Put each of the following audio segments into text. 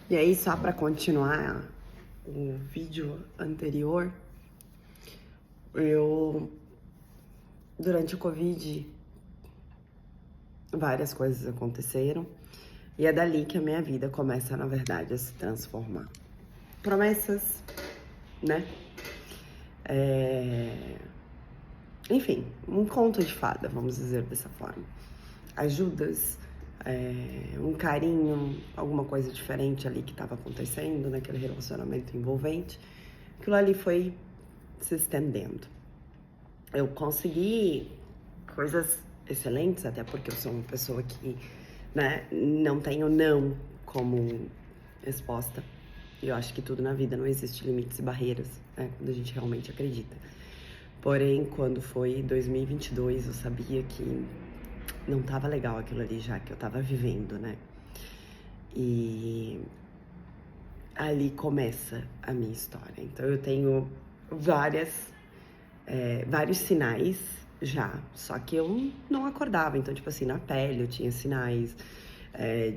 E aí, só para continuar o vídeo anterior, durante o Covid, várias coisas aconteceram e é dali que a minha vida começa, na verdade, a se transformar. Promessas, né? Enfim, um conto de fada, vamos dizer dessa forma. Ajudas, um carinho, alguma coisa diferente ali que estava acontecendo naquele relacionamento envolvente. Aquilo ali foi se estendendo. Eu consegui coisas excelentes, até porque eu sou uma pessoa que, né, não tenho não como resposta. Eu acho que tudo na vida não existe limites e barreiras, né, quando a gente realmente acredita. Porém, quando foi 2022, eu sabia que não tava legal aquilo ali já que eu tava vivendo, né? E ali começa a minha história. Então eu tenho vários sinais já, só que eu não acordava. Então, tipo assim, na pele eu tinha sinais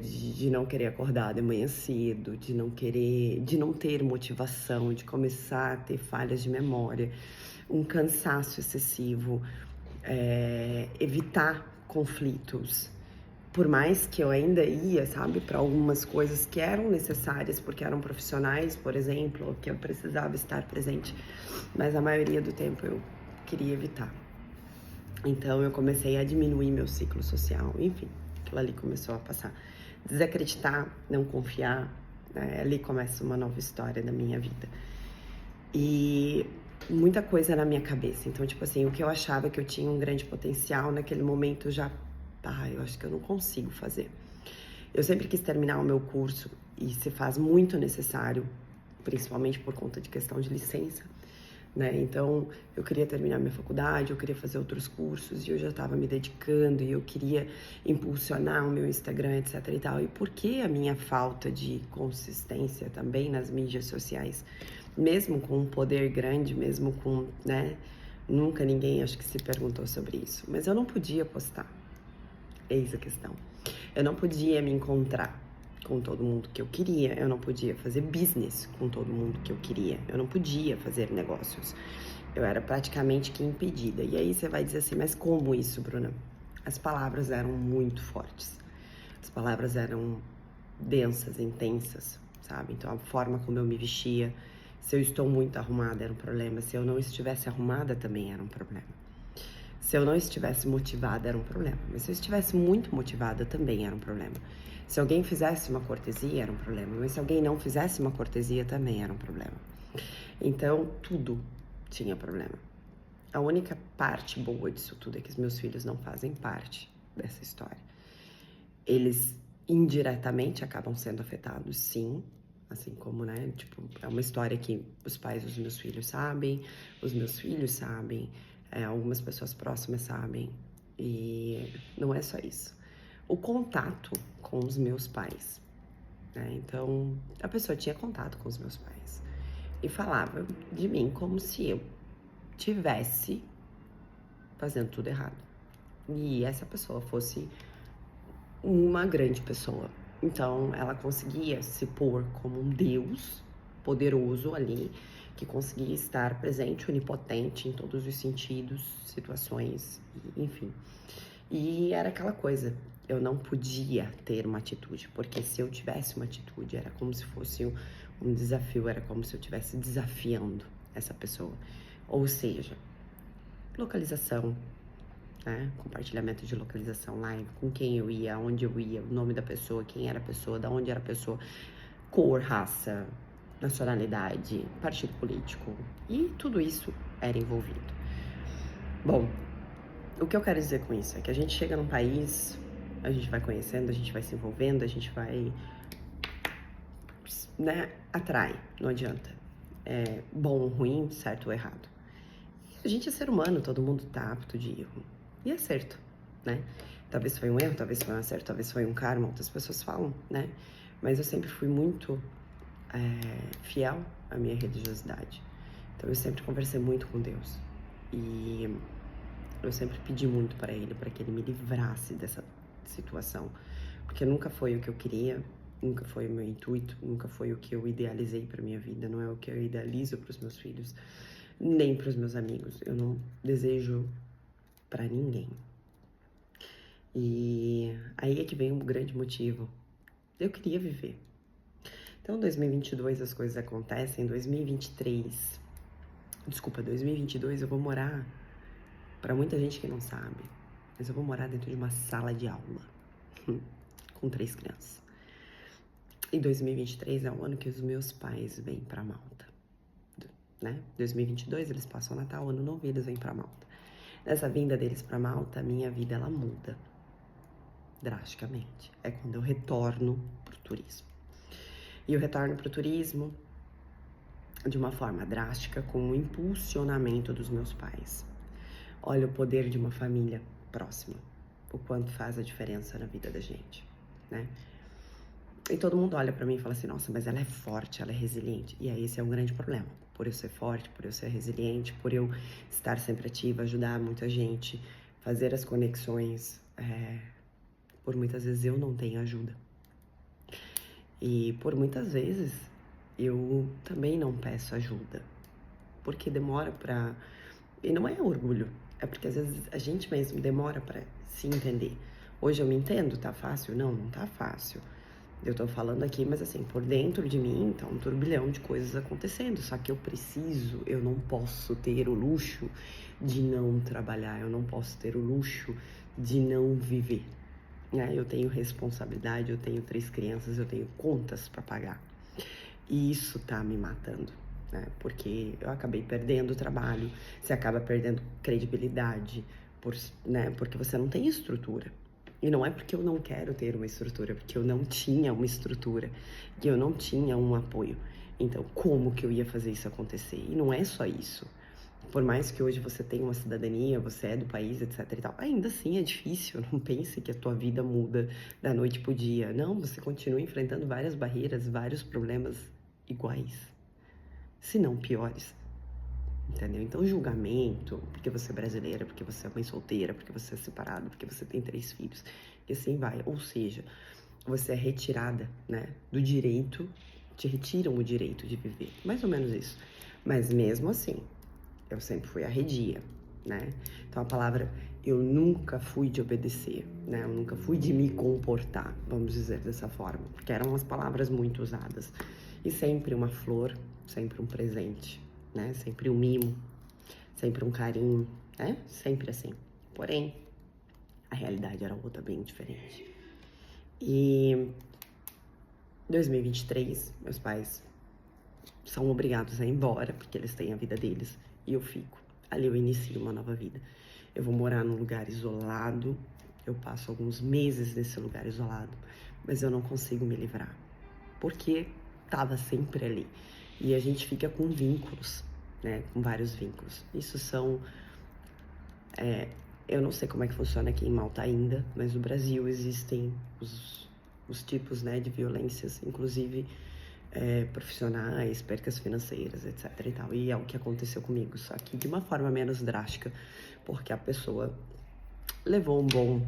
de não querer acordar de manhã cedo, de não ter motivação, de começar a ter falhas de memória, um cansaço excessivo, evitar conflitos. Por mais que eu ainda ia, sabe, para algumas coisas que eram necessárias, porque eram profissionais, por exemplo, ou que eu precisava estar presente, mas a maioria do tempo eu queria evitar. Então eu comecei a diminuir meu ciclo social, enfim, aquilo ali começou a passar. Desacreditar, não confiar, né? Ali começa uma nova história da minha vida. E muita coisa na minha cabeça. Então, tipo assim, o que eu achava que eu tinha um grande potencial, naquele momento já, eu acho que eu não consigo fazer. Eu sempre quis terminar o meu curso e se faz muito necessário, principalmente por conta de questão de licença, né? Então, eu queria terminar minha faculdade, eu queria fazer outros cursos e eu já estava me dedicando e eu queria impulsionar o meu Instagram, etc e tal. E por que a minha falta de consistência também nas mídias sociais? Mesmo com um poder grande, mesmo com, né? Nunca ninguém acho que se perguntou sobre isso. Mas eu não podia postar. Eis a questão. Eu não podia me encontrar com todo mundo que eu queria, eu não podia fazer business com todo mundo que eu queria, eu não podia fazer negócios. Eu era praticamente que impedida. E aí você vai dizer assim, mas como isso, Bruna? As palavras eram muito fortes. As palavras eram densas, intensas, sabe? Então a forma como eu me vestia, se eu estou muito arrumada era um problema, se eu não estivesse arrumada também era um problema. Se eu não estivesse motivada, era um problema. Mas se eu estivesse muito motivada, também era um problema. Se alguém fizesse uma cortesia, era um problema. Mas se alguém não fizesse uma cortesia, também era um problema. Então, tudo tinha problema. A única parte boa disso tudo é que os meus filhos não fazem parte dessa história. Eles indiretamente acabam sendo afetados, sim. Assim como, né, tipo, é uma história que os pais dos meus filhos sabem, os meus filhos sabem, algumas pessoas próximas sabem, e não é só isso. O contato com os meus pais, né, então a pessoa tinha contato com os meus pais e falava de mim como se eu tivesse fazendo tudo errado. E essa pessoa fosse uma grande pessoa. Então, ela conseguia se pôr como um deus poderoso ali, que conseguia estar presente, onipotente em todos os sentidos, situações, enfim. E era aquela coisa, eu não podia ter uma atitude, porque se eu tivesse uma atitude, era como se fosse um desafio, era como se eu estivesse desafiando essa pessoa. Ou seja, localização, né? Compartilhamento de localização live, com quem eu ia, onde eu ia, o nome da pessoa, quem era a pessoa, da onde era a pessoa, cor, raça, nacionalidade, partido político, e tudo isso era envolvido. Bom, o que eu quero dizer com isso é que a gente chega num país, a gente vai conhecendo, a gente vai se envolvendo, a gente vai, né, atrai, não adianta. É bom ou ruim, certo ou errado. A gente é ser humano, todo mundo tá apto de erro e acerto, né? Talvez foi um erro, talvez foi um acerto, talvez foi um karma, outras pessoas falam, né? Mas eu sempre fui muito fiel à minha religiosidade. Então eu sempre conversei muito com Deus e eu sempre pedi muito para Ele que Ele me livrasse dessa situação, porque nunca foi o que eu queria nunca foi o meu intuito, nunca foi o que eu idealizei para minha vida, não é o que eu idealizo para os meus filhos, nem para os meus amigos. Eu não desejo para ninguém. E aí é que vem um grande motivo. Eu queria viver. Então, em 2022 as coisas acontecem, em 2023, desculpa, 2022 eu vou morar, para muita gente que não sabe, mas eu vou morar dentro de uma sala de aula, com 3 crianças. E 2023 é o ano que os meus pais vêm para Malta, né? 2022 eles passam o Natal, Ano Novo, e eles vêm para Malta. Nessa vinda deles para Malta, a minha vida ela muda drasticamente. É quando eu retorno pro turismo. E eu retorno pro turismo de uma forma drástica, com o impulsionamento dos meus pais. Olha o poder de uma família próxima, o quanto faz a diferença na vida da gente, né? E todo mundo olha pra mim e fala assim, nossa, mas ela é forte, ela é resiliente. E aí esse é um grande problema. Por eu ser forte, por eu ser resiliente, por eu estar sempre ativa, ajudar muita gente, fazer as conexões, por muitas vezes eu não tenho ajuda. E por muitas vezes eu também não peço ajuda, porque demora pra... E não é orgulho, é porque às vezes a gente mesmo demora pra se entender. Hoje eu me entendo, tá fácil? Não, não tá fácil. Eu tô falando aqui, mas assim, por dentro de mim tá um turbilhão de coisas acontecendo. Só que eu não posso ter o luxo de não trabalhar, eu não posso ter o luxo de não viver. Né? Eu tenho responsabilidade, eu tenho 3 crianças, eu tenho contas pra pagar. E isso tá me matando, né? Porque eu acabei perdendo o trabalho, você acaba perdendo credibilidade, né? Porque você não tem estrutura. E não é porque eu não quero ter uma estrutura, porque eu não tinha uma estrutura, que eu não tinha um apoio. Então, como que eu ia fazer isso acontecer? E não é só isso. Por mais que hoje você tenha uma cidadania, você é do país, etc e tal, ainda assim é difícil. Não pense que a tua vida muda da noite pro dia. Não, você continua enfrentando várias barreiras, vários problemas iguais, se não piores. Entendeu? Então, julgamento, porque você é brasileira, porque você é mãe solteira, porque você é separado, porque você tem 3 filhos, e assim vai. Ou seja, você é retirada, né, do direito, te retiram o direito de viver. Mais ou menos isso. Mas mesmo assim, eu sempre fui arredia, né? Então, a palavra eu nunca fui de obedecer, né? Eu nunca fui de me comportar, vamos dizer dessa forma, porque eram as palavras muito usadas. E sempre uma flor, sempre um presente, né? Sempre um mimo, sempre um carinho, né? Sempre assim. Porém, a realidade era outra, bem diferente. E 2023, meus pais são obrigados a ir embora, porque eles têm a vida deles, e eu fico. Ali eu inicio uma nova vida. Eu vou morar num lugar isolado, eu passo alguns meses nesse lugar isolado, mas eu não consigo me livrar, porque tava sempre ali. E a gente fica com vínculos, né? Com vários vínculos. Isso são... eu não sei como é que funciona aqui em Malta ainda, mas no Brasil existem os tipos, né, de violências, inclusive profissionais, percas financeiras, etc e tal. E é o que aconteceu comigo, só que de uma forma menos drástica, porque a pessoa levou um bom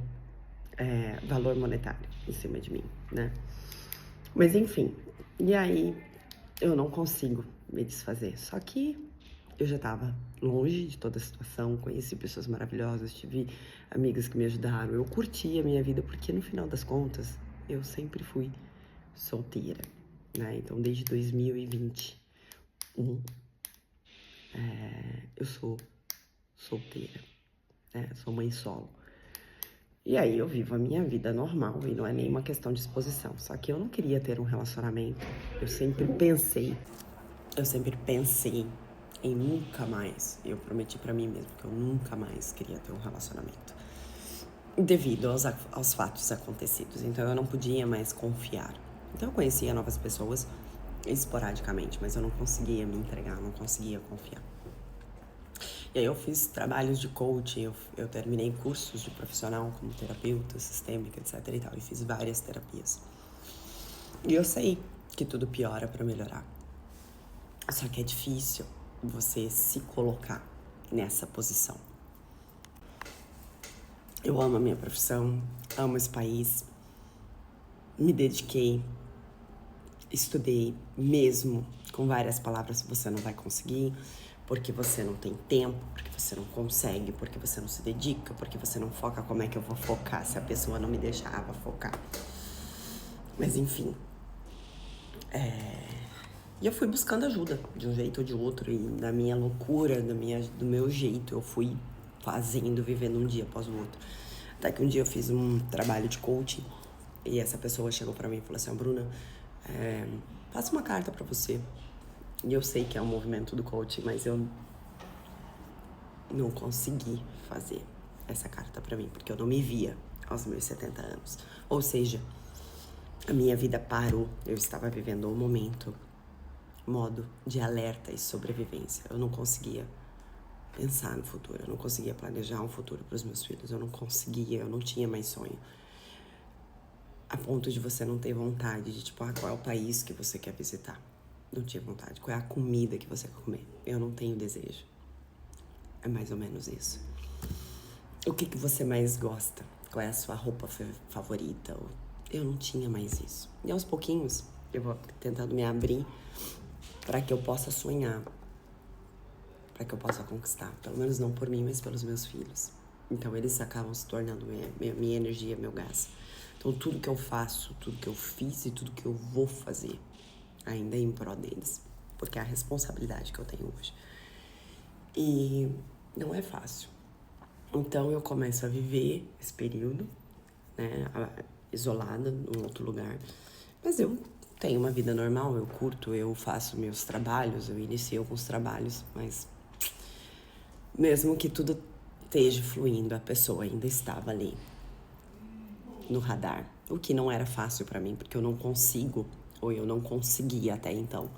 valor monetário em cima de mim, né? Mas enfim, e aí eu não consigo me desfazer. Só que eu já tava longe de toda a situação, conheci pessoas maravilhosas, tive amigas que me ajudaram, eu curti a minha vida, porque no final das contas, eu sempre fui solteira, né? Então, desde 2021, eu sou solteira, né? Sou mãe solo. E aí eu vivo a minha vida normal e não é nenhuma questão de exposição. Só que eu não queria ter um relacionamento. Eu sempre pensei em nunca mais. Eu prometi pra mim mesmo que eu nunca mais queria ter um relacionamento. Devido aos fatos acontecidos. Então eu não podia mais confiar. Então eu conhecia novas pessoas esporadicamente, mas eu não conseguia me entregar, não conseguia confiar. E aí eu fiz trabalhos de coaching, eu terminei cursos de profissional como terapeuta sistêmica, etc e tal, e fiz várias terapias. E eu sei que tudo piora pra melhorar. Só que é difícil você se colocar nessa posição. Eu amo a minha profissão, amo esse país, me dediquei, estudei mesmo com várias palavras, você não vai conseguir, porque você não tem tempo, porque você não consegue, porque você não se dedica, porque você não foca. Como é que eu vou focar se a pessoa não me deixava focar? Mas enfim, e eu fui buscando ajuda, de um jeito ou de outro, e na minha loucura, do meu jeito, eu fui fazendo, vivendo um dia após o outro. Até que um dia eu fiz um trabalho de coaching, e essa pessoa chegou pra mim e falou assim: Bruna, passa uma carta pra você. E eu sei que é um movimento do coaching, mas eu não consegui fazer essa carta pra mim, porque eu não me via aos meus 70 anos. Ou seja, a minha vida parou, eu estava vivendo um momento, modo de alerta e sobrevivência. Eu não conseguia pensar no futuro, eu não conseguia planejar um futuro para os meus filhos, eu não tinha mais sonho. A ponto de você não ter vontade de, tipo, qual é o país que você quer visitar? Não tinha vontade. Qual é a comida que você quer comer? Eu não tenho desejo. É mais ou menos isso. O que você mais gosta? Qual é a sua roupa favorita? Eu não tinha mais isso. E aos pouquinhos, eu vou tentando me abrir para que eu possa sonhar, para que eu possa conquistar. Pelo menos não por mim, mas pelos meus filhos. Então eles acabam se tornando minha energia, meu gás. Então tudo que eu faço, tudo que eu fiz e tudo que eu vou fazer ainda é em prol deles, porque é a responsabilidade que eu tenho hoje. E não é fácil. Então eu começo a viver esse período, né, isolada num outro lugar. Mas eu tenho uma vida normal, eu curto, eu faço meus trabalhos, eu inicio alguns trabalhos, mas mesmo que tudo esteja fluindo, a pessoa ainda estava ali no radar, o que não era fácil pra mim, porque eu não consigo, ou eu não conseguia até então,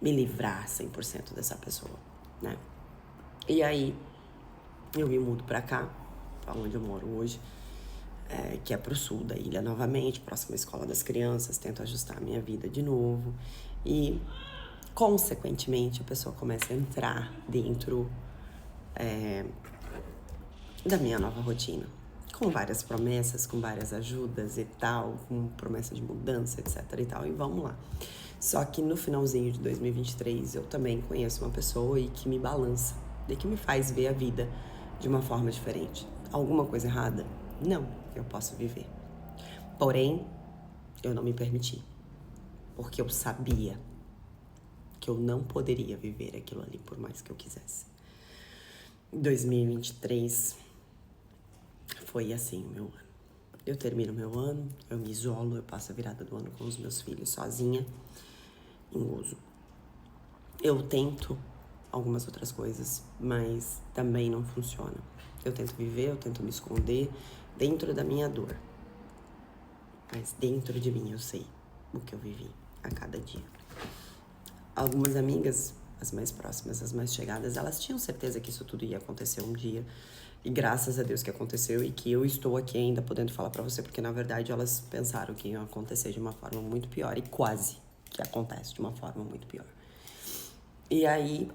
me livrar 100% dessa pessoa, né? E aí, eu me mudo pra cá, pra onde eu moro hoje, que é pro sul da ilha novamente, próxima à escola das crianças, tento ajustar a minha vida de novo, e, consequentemente, a pessoa começa a entrar dentro da minha nova rotina, com várias promessas, com várias ajudas e tal, com promessa de mudança, etc e tal, e vamos lá. Só que no finalzinho de 2023 eu também conheço uma pessoa e que me balança, e que me faz ver a vida de uma forma diferente. Alguma coisa errada? Não, eu posso viver. Porém, eu não me permiti, porque eu sabia que eu não poderia viver aquilo ali por mais que eu quisesse. 2023 foi assim, meu ano. Eu termino meu ano, eu me isolo, eu passo a virada do ano com os meus filhos sozinha, em gozo. Eu tento algumas outras coisas, mas também não funciona. Eu tento viver, eu tento me esconder dentro da minha dor. Mas dentro de mim eu sei o que eu vivi a cada dia. Algumas amigas, as mais próximas, as mais chegadas, elas tinham certeza que isso tudo ia acontecer um dia. E graças a Deus que aconteceu e que eu estou aqui ainda podendo falar pra você, porque na verdade elas pensaram que ia acontecer de uma forma muito pior e quase que acontece de uma forma muito pior. E aí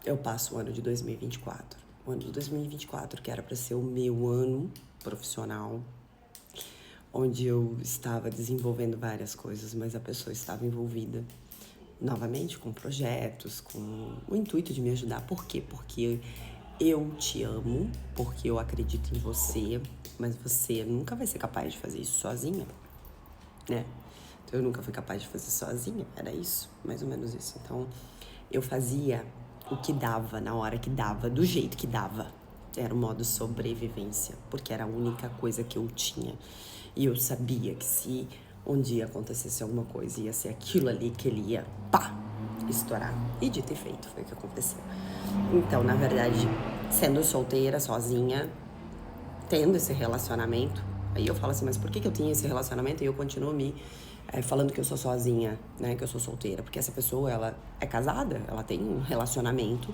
eu passo o ano de 2024. O ano de 2024 que era pra ser o meu ano profissional, onde eu estava desenvolvendo várias coisas, mas a pessoa estava envolvida novamente com projetos, com o intuito de me ajudar. Por quê? Porque eu te amo, porque eu acredito em você, mas você nunca vai ser capaz de fazer isso sozinha, né? Então eu nunca fui capaz de fazer sozinha, era isso, mais ou menos isso. Então eu fazia o que dava, na hora que dava, do jeito que dava. Era o modo sobrevivência, porque era a única coisa que eu tinha. E eu sabia que se um dia acontecesse alguma coisa, ia ser aquilo ali que ele ia, pá, estourar. E dito e feito, foi o que aconteceu. Então, na verdade, sendo solteira, sozinha, tendo esse relacionamento, aí eu falo assim, mas por que eu tinha esse relacionamento e eu continuo falando que eu sou sozinha, né, que eu sou solteira? Porque essa pessoa, ela é casada, ela tem um relacionamento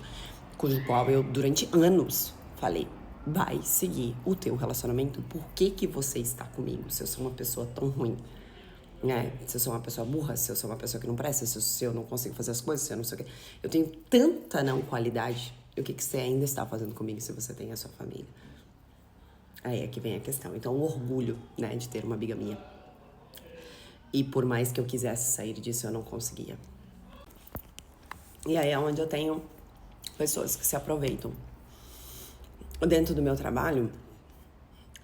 cujo qual eu, durante anos, falei, vai seguir o teu relacionamento, por que você está comigo se eu sou uma pessoa tão ruim? Né? Se eu sou uma pessoa burra, se eu sou uma pessoa que não presta, se eu não consigo fazer as coisas, se eu não sei o quê. Eu tenho tanta não qualidade. E o que você ainda está fazendo comigo se você tem a sua família? Aí é que vem a questão. Então, o orgulho, né, de ter uma bigamia. E por mais que eu quisesse sair disso, eu não conseguia. E aí é onde eu tenho pessoas que se aproveitam. Dentro do meu trabalho,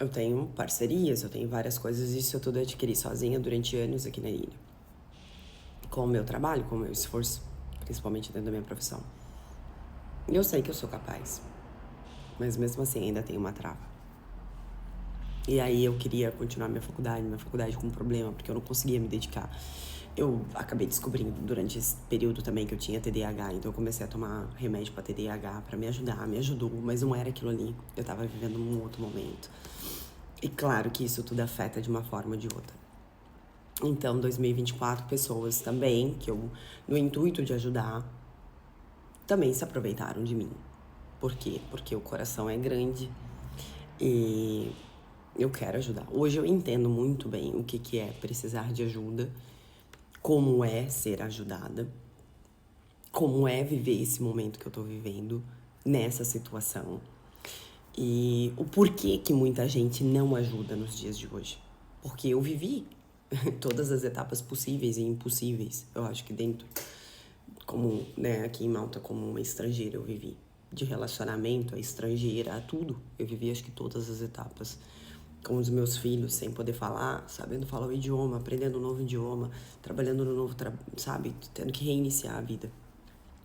eu tenho parcerias, eu tenho várias coisas, isso eu tudo adquiri sozinha durante anos aqui na ilha. Com o meu trabalho, com o meu esforço, principalmente dentro da minha profissão. E eu sei que eu sou capaz, mas mesmo assim ainda tem uma trava. E aí eu queria continuar minha faculdade com um problema, porque eu não conseguia me dedicar. Eu acabei descobrindo durante esse período também que eu tinha TDAH, então eu comecei a tomar remédio para TDAH para me ajudar, me ajudou, mas não era aquilo ali. Eu tava vivendo um outro momento. E claro que isso tudo afeta de uma forma ou de outra. Então, 2024, pessoas também, que eu, no intuito de ajudar, também se aproveitaram de mim. Por quê? Porque o coração é grande e eu quero ajudar. Hoje eu entendo muito bem o que é precisar de ajuda, como é ser ajudada, como é viver esse momento que eu tô vivendo nessa situação e o porquê que muita gente não ajuda nos dias de hoje. Porque eu vivi todas as etapas possíveis e impossíveis. Eu acho que dentro, como, né, aqui em Malta, como uma estrangeira, eu vivi. De relacionamento a estrangeira, a tudo. Eu vivi, acho que todas as etapas. Com os meus filhos, sem poder falar, sabendo falar o idioma, aprendendo um novo idioma, trabalhando no novo, sabe? Tendo que reiniciar a vida.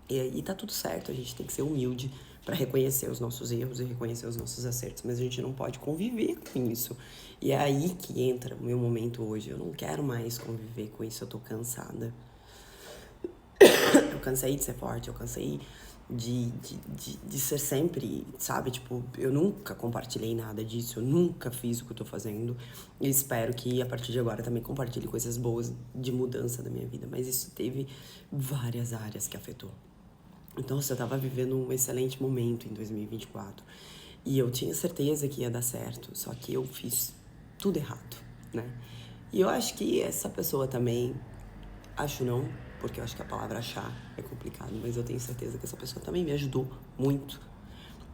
E aí tá tudo certo, a gente tem que ser humilde para reconhecer os nossos erros e reconhecer os nossos acertos, mas a gente não pode conviver com isso. E é aí que entra o meu momento hoje. Eu não quero mais conviver com isso, eu tô cansada. Eu cansei de ser forte, eu cansei de ser sempre, sabe? Tipo, eu nunca compartilhei nada disso, eu nunca fiz o que eu tô fazendo. E espero que a partir de agora também compartilhe coisas boas de mudança da minha vida. Mas isso teve várias áreas que afetou. Então, eu tava vivendo um excelente momento em 2024. E eu tinha certeza que ia dar certo, só que eu fiz tudo errado, né? E eu acho que essa pessoa também, acho não, porque eu acho que a palavra achar é complicado, mas eu tenho certeza que essa pessoa também me ajudou muito,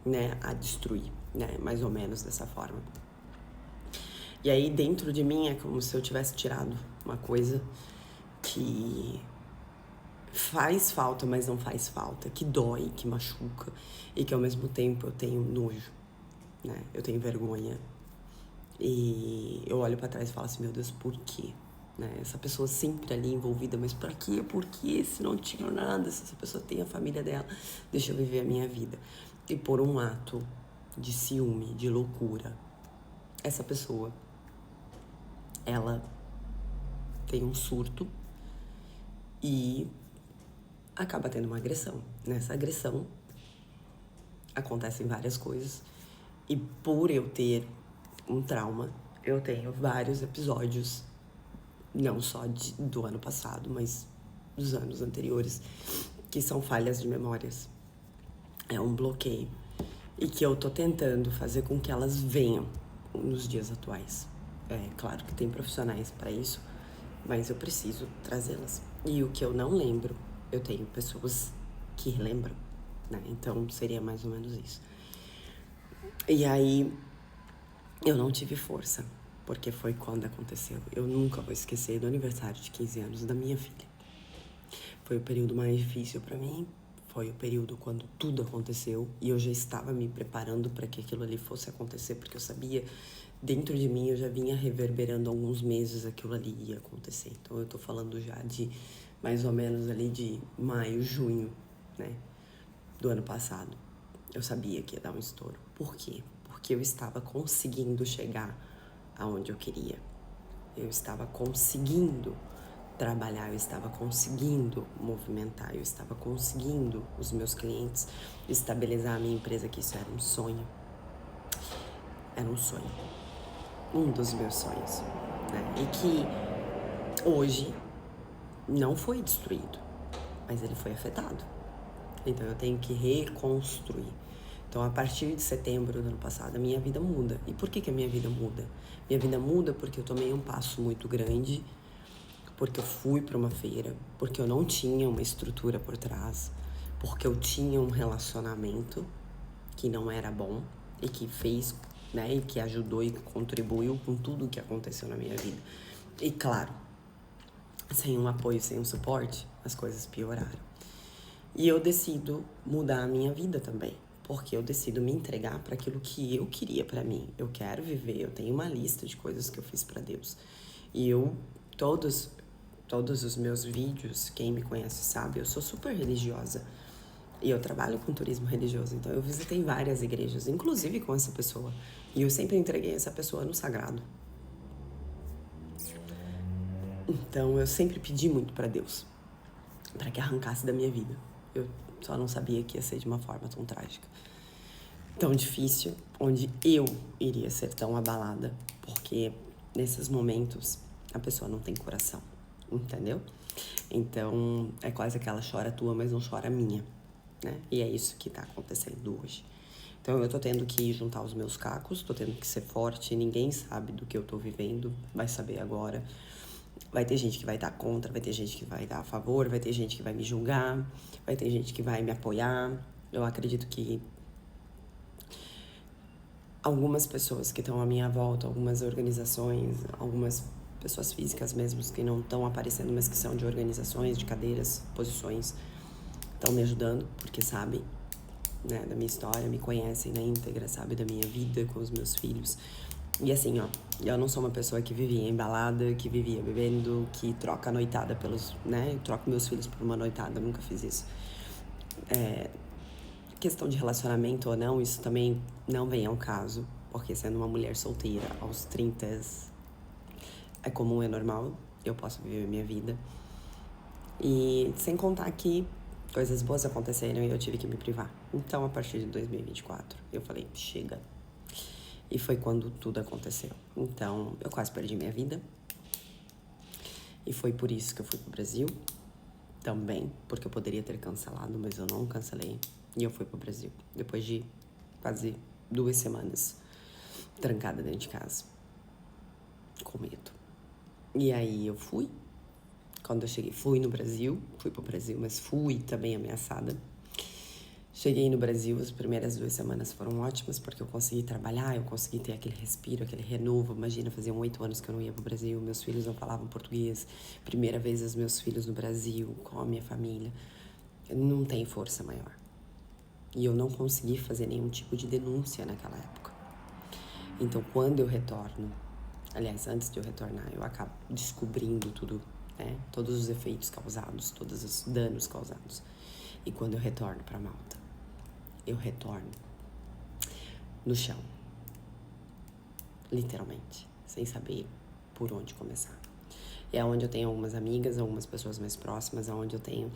né, a destruir, né, mais ou menos dessa forma. E aí dentro de mim é como se eu tivesse tirado uma coisa que faz falta, mas não faz falta, que dói, que machuca e que ao mesmo tempo eu tenho nojo, né? Eu tenho vergonha e eu olho pra trás e falo assim, meu Deus, por quê? Né? Essa pessoa sempre ali envolvida, mas pra quê? Por quê? Se não tinha nada, se essa pessoa tem a família dela, deixa eu viver a minha vida. E por um ato de ciúme, de loucura, essa pessoa, ela tem um surto e acaba tendo uma agressão. Nessa agressão acontecem várias coisas e por eu ter um trauma, eu tenho vários episódios, não só do ano passado, mas dos anos anteriores, que são falhas de memórias. É um bloqueio e que eu tô tentando fazer com que elas venham nos dias atuais. É claro que tem profissionais para isso, mas eu preciso trazê-las. E o que eu não lembro, eu tenho pessoas que lembram, né? Então seria mais ou menos isso. E aí eu não tive força, porque foi quando aconteceu. Eu nunca vou esquecer do aniversário de 15 anos da minha filha. Foi o período mais difícil para mim, foi o período quando tudo aconteceu e eu já estava me preparando para que aquilo ali fosse acontecer, porque eu sabia, dentro de mim eu já vinha reverberando há alguns meses aquilo ali ia acontecer. Então eu tô falando já de mais ou menos ali de maio, junho, né, do ano passado. Eu sabia que ia dar um estouro. Por quê? Porque eu estava conseguindo chegar aonde eu queria. Eu estava conseguindo trabalhar, eu estava conseguindo movimentar, eu estava conseguindo os meus clientes, estabilizar a minha empresa, que isso era um sonho. Era um sonho. Um dos meus sonhos, né? E que hoje não foi destruído, mas ele foi afetado. Então eu tenho que reconstruir. Então, a partir de setembro do ano passado, a minha vida muda. E por que a minha vida muda? Minha vida muda porque eu tomei um passo muito grande, porque eu fui para uma feira, porque eu não tinha uma estrutura por trás, porque eu tinha um relacionamento que não era bom e que fez, né, e que ajudou e contribuiu com tudo o que aconteceu na minha vida. E claro, sem um apoio, sem um suporte, as coisas pioraram. E eu decido mudar a minha vida também, porque eu decido me entregar para aquilo que eu queria para mim. Eu quero viver, eu tenho uma lista de coisas que eu fiz para Deus. E todos os meus vídeos, quem me conhece sabe, eu sou super religiosa. E eu trabalho com turismo religioso, então eu visitei várias igrejas, inclusive com essa pessoa. E eu sempre entreguei essa pessoa no sagrado. Então eu sempre pedi muito para Deus, para que arrancasse da minha vida. Eu só não sabia que ia ser de uma forma tão trágica, tão difícil, onde eu iria ser tão abalada, porque nesses momentos a pessoa não tem coração, entendeu? Então é quase que ela chora a tua, mas não chora a minha, né? E é isso que tá acontecendo hoje. Então eu tô tendo que juntar os meus cacos, tô tendo que ser forte, ninguém sabe do que eu tô vivendo, vai saber agora. Vai ter gente que vai estar contra, vai ter gente que vai estar a favor, vai ter gente que vai me julgar, vai ter gente que vai me apoiar. Eu acredito que algumas pessoas que estão à minha volta, algumas organizações, algumas pessoas físicas mesmo que não estão aparecendo, mas que são de organizações, de cadeiras, posições, estão me ajudando, porque sabem, né, da minha história, me conhecem na íntegra, sabem da minha vida com os meus filhos. E assim, ó, eu não sou uma pessoa que vivia embalada, que vivia bebendo, que troca a noitada pelos, né, eu troco meus filhos por uma noitada, nunca fiz isso. Questão de relacionamento ou não, isso também não vem ao caso, porque sendo uma mulher solteira aos 30 é comum, é normal, eu posso viver minha vida. E sem contar que coisas boas aconteceram e eu tive que me privar. Então, a partir de 2024, eu falei, chega. E foi quando tudo aconteceu. Então, eu quase perdi minha vida. E foi por isso que eu fui pro Brasil. Também, porque eu poderia ter cancelado, mas eu não cancelei. E eu fui pro Brasil. Depois de quase 2 semanas trancada dentro de casa. Com medo. E aí eu fui. Quando eu cheguei, fui pro Brasil, mas fui também ameaçada. Cheguei no Brasil, as primeiras 2 semanas foram ótimas, porque eu consegui trabalhar, eu consegui ter aquele respiro, aquele renovo. Imagina, faziam 8 anos que eu não ia pro Brasil, meus filhos não falavam português. Primeira vez os meus filhos no Brasil, com a minha família. Não tem força maior. E eu não consegui fazer nenhum tipo de denúncia naquela época. Então, quando eu retorno, aliás, antes de eu retornar, eu acabo descobrindo tudo, né? Todos os efeitos causados, todos os danos causados. E quando eu retorno para Malta, eu retorno no chão, literalmente, sem saber por onde começar. É onde eu tenho algumas amigas, algumas pessoas mais próximas, onde eu tenho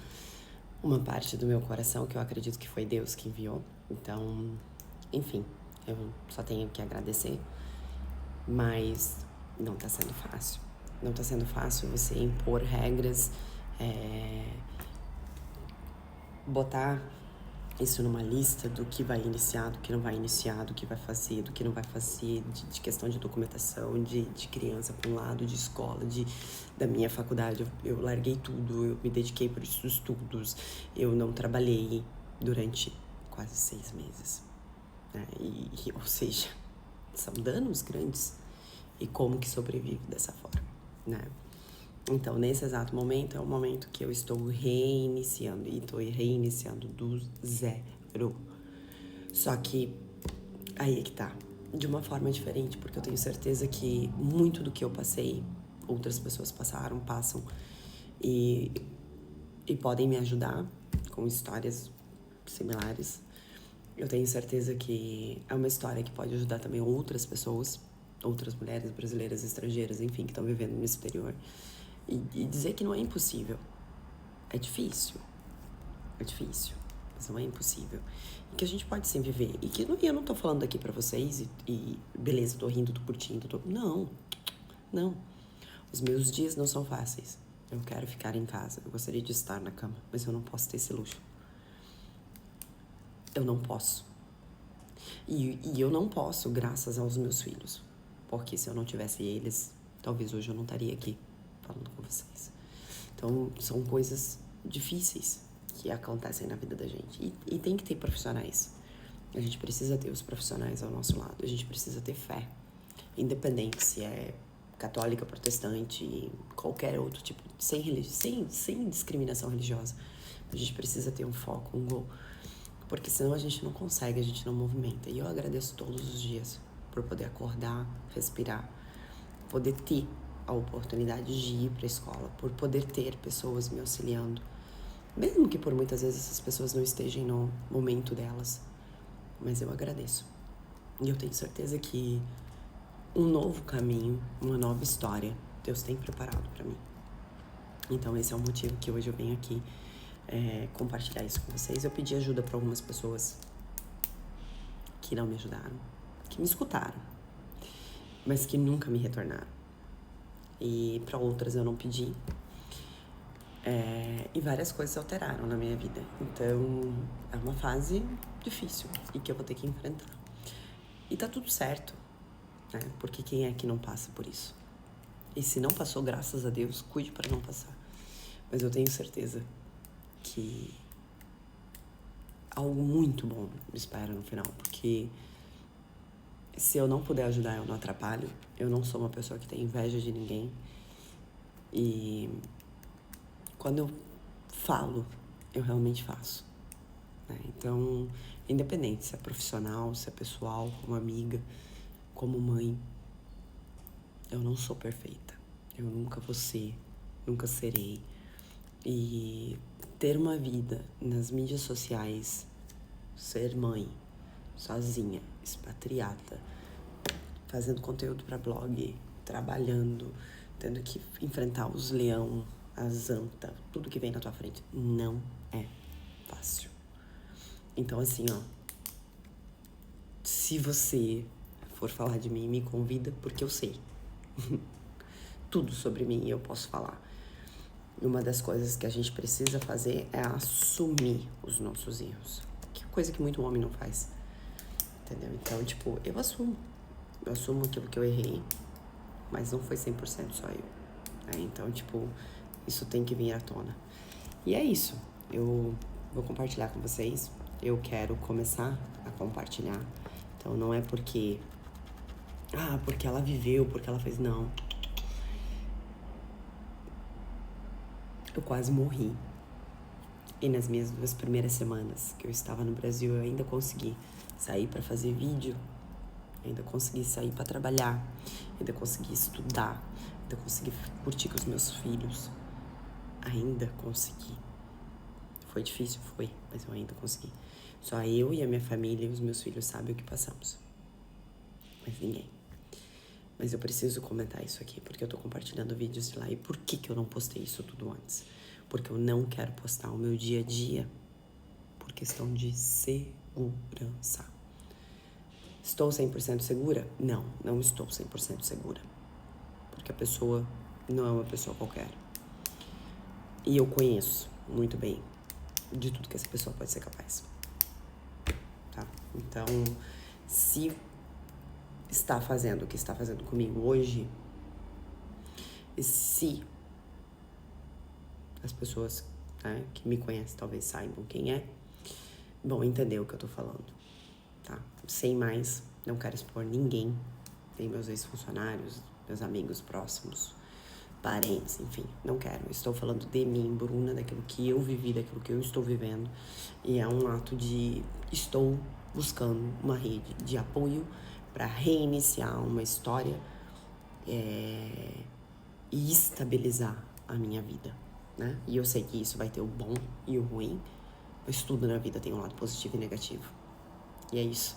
uma parte do meu coração que eu acredito que foi Deus que enviou. Então, enfim, eu só tenho que agradecer, mas não tá sendo fácil. Não tá sendo fácil você impor regras, botar isso numa lista do que vai iniciar, do que não vai iniciar, do que vai fazer, do que não vai fazer, de questão de documentação, de criança para um lado, de escola, da minha faculdade. Eu larguei tudo, eu me dediquei para os estudos, eu não trabalhei durante quase 6 meses. Né? Ou seja, são danos grandes. E como que sobrevive dessa forma, né? Então, nesse exato momento, é o momento que eu estou reiniciando. E estou reiniciando do zero. Só que aí é que tá. De uma forma diferente, porque eu tenho certeza que muito do que eu passei, outras pessoas passaram, passam. E podem me ajudar com histórias similares. Eu tenho certeza que é uma história que pode ajudar também outras pessoas, outras mulheres brasileiras, estrangeiras, enfim, que estão vivendo no exterior. E dizer que não é impossível. É difícil, mas não é impossível. E que a gente pode sim viver. E que eu não tô falando aqui pra vocês e beleza, tô rindo, tô curtindo, Não. Os meus dias não são fáceis. Eu quero ficar em casa, eu gostaria de estar na cama, mas eu não posso ter esse luxo. Eu não posso. E eu não posso graças aos meus filhos. Porque se eu não tivesse eles, talvez hoje eu não estaria aqui falando com vocês. Então, são coisas difíceis que acontecem na vida da gente. E tem que ter profissionais. A gente precisa ter os profissionais ao nosso lado. A gente precisa ter fé. Independente se é católica, protestante, qualquer outro tipo, sem discriminação religiosa. A gente precisa ter um foco, um gol, porque senão a gente não consegue, a gente não movimenta. E eu agradeço todos os dias por poder acordar, respirar, poder ter a oportunidade de ir para a escola, por poder ter pessoas me auxiliando, mesmo que por muitas vezes essas pessoas não estejam no momento delas, mas eu agradeço. E eu tenho certeza que um novo caminho, uma nova história, Deus tem preparado para mim. Então esse é o motivo que hoje eu venho aqui compartilhar isso com vocês. Eu pedi ajuda para algumas pessoas que não me ajudaram, que me escutaram, mas que nunca me retornaram. E para outras eu não pedi. E várias coisas alteraram na minha vida. Então é uma fase difícil e que eu vou ter que enfrentar. E tá tudo certo, né? Porque quem é que não passa por isso? E se não passou, graças a Deus, cuide para não passar. Mas eu tenho certeza que algo muito bom me espera no final, porque se eu não puder ajudar, eu não atrapalho. Eu não sou uma pessoa que tem inveja de ninguém. E quando eu falo, eu realmente faço, né? Então, independente se é profissional, se é pessoal, como amiga, como mãe, eu não sou perfeita. Eu nunca vou ser, nunca serei. E ter uma vida nas mídias sociais, ser mãe, sozinha, expatriada, fazendo conteúdo para blog, trabalhando, tendo que enfrentar os leão, as anta, tudo que vem na tua frente, não é fácil. Então assim, ó, se você for falar de mim, me convida, porque eu sei. Tudo sobre mim eu posso falar. E uma das coisas que a gente precisa fazer é assumir os nossos erros. Que é coisa que muito homem não faz. Entendeu? Então, tipo, eu assumo. Eu assumo aquilo que eu errei, mas não foi 100% só eu. Né? Então, tipo, isso tem que vir à tona. E é isso. Eu vou compartilhar com vocês. Eu quero começar a compartilhar. Então, não é porque ela viveu, porque ela fez. Não. Eu quase morri. E nas minhas 2 primeiras semanas que eu estava no Brasil, eu ainda consegui sair para fazer vídeo, ainda consegui sair para trabalhar, ainda consegui estudar, ainda consegui curtir com os meus filhos. Ainda consegui. Foi difícil, foi, mas eu ainda consegui. Só eu e a minha família e os meus filhos sabem o que passamos. Mas ninguém. Mas eu preciso comentar isso aqui, porque eu tô compartilhando vídeos de lá. E por que eu não postei isso tudo antes? Porque eu não quero postar o meu dia a dia por questão de segurança. Estou 100% segura? Não, não estou 100% segura. Porque a pessoa não é uma pessoa qualquer. E eu conheço muito bem de tudo que essa pessoa pode ser capaz. Tá? Então, se está fazendo o que está fazendo comigo hoje, e se as pessoas, né, que me conhecem talvez saibam quem é, vão entender o que eu tô falando, tá? Sem mais, não quero expor ninguém, nem meus ex-funcionários, meus amigos próximos, parentes, enfim, não quero. Estou falando de mim, Bruna, daquilo que eu vivi, daquilo que eu estou vivendo, e é um ato de estou buscando uma rede de apoio para reiniciar uma história e estabilizar a minha vida, né? E eu sei que isso vai ter o bom e o ruim, mas tudo na vida tem um lado positivo e negativo. E é isso.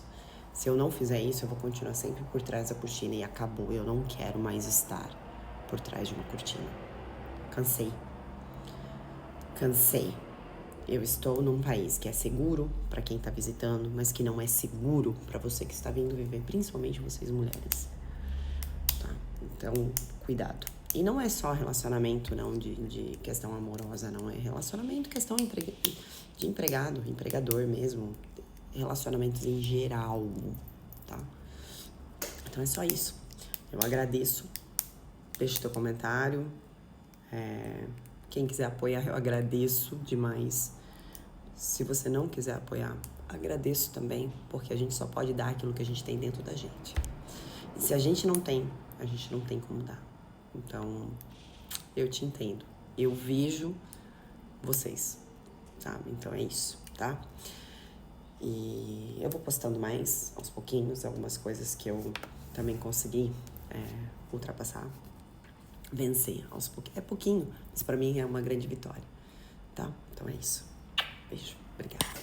Se eu não fizer isso, eu vou continuar sempre por trás da cortina e acabou. Eu não quero mais estar por trás de uma cortina. Cansei. Eu estou num país que é seguro para quem tá visitando, mas que não é seguro para você que está vindo viver, principalmente vocês mulheres. Tá? Então, cuidado. E não é só relacionamento, não, de questão amorosa, não. É relacionamento, questão de empregado, empregador mesmo. Relacionamentos em geral, tá? Então é só isso. Eu agradeço. Deixa teu comentário. Quem quiser apoiar, eu agradeço demais. Se você não quiser apoiar, agradeço também, porque a gente só pode dar aquilo que a gente tem dentro da gente. E se a gente não tem como dar. Então, eu te entendo. Eu vejo vocês, sabe? Então é isso, tá? E eu vou postando mais, aos pouquinhos, algumas coisas que eu também consegui ultrapassar, vencer aos pouquinhos. É pouquinho, mas pra mim é uma grande vitória, tá? Então é isso. Beijo. Obrigada.